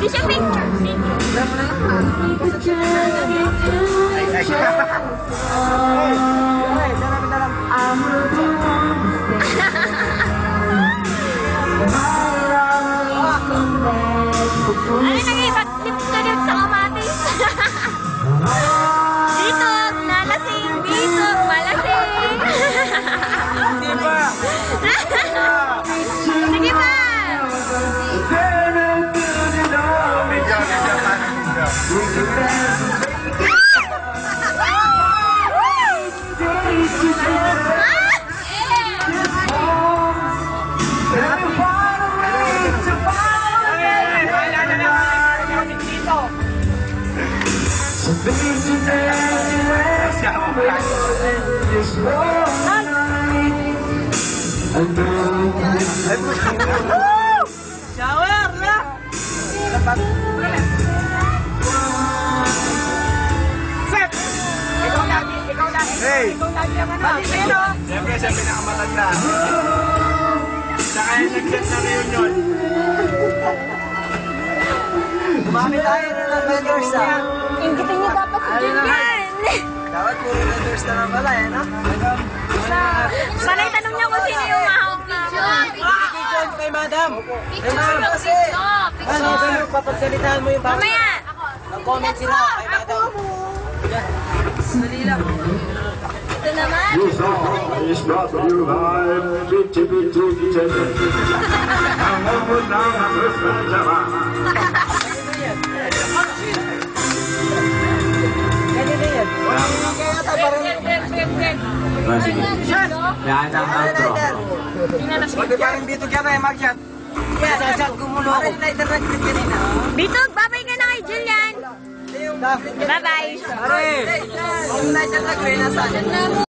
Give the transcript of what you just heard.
siya picture. Ano nag-ibat? Lip sa kamatis. Bitog, nalasing, bitog, malasing. Hindi ba? Sige pa! Shower na! Set! Ikaw lagi! Hey! Ikaw lagi ang ano! Sino? Siyempre siya pinakamatanda. Saka yung nag-set na reunion. Kumamit tayo ng letters na. Inggitin niyo dapat si Julian. Dapat puro letters na lang pala, no? Sanay tanong niya kung sino yung mahawak na. Picture kay madam. Kay madam kasi. Ano, papagsalitaan mo yung bata. Mamaya. Nag-comment sila kay madam. Dali lang. Ito naman. This song is brought to you by Bitty Bitty Bitty. Ang umod ng Christmas Java. Ganyan na yan. Kaya tabarin. Yan ang outro. Pwede pa rin bitog yan ay mag-chat. Sasat kumulo ako. Bitog, babay ka na kay Julian. Bye-bye. Pare! Kung nasa nag-green na saan?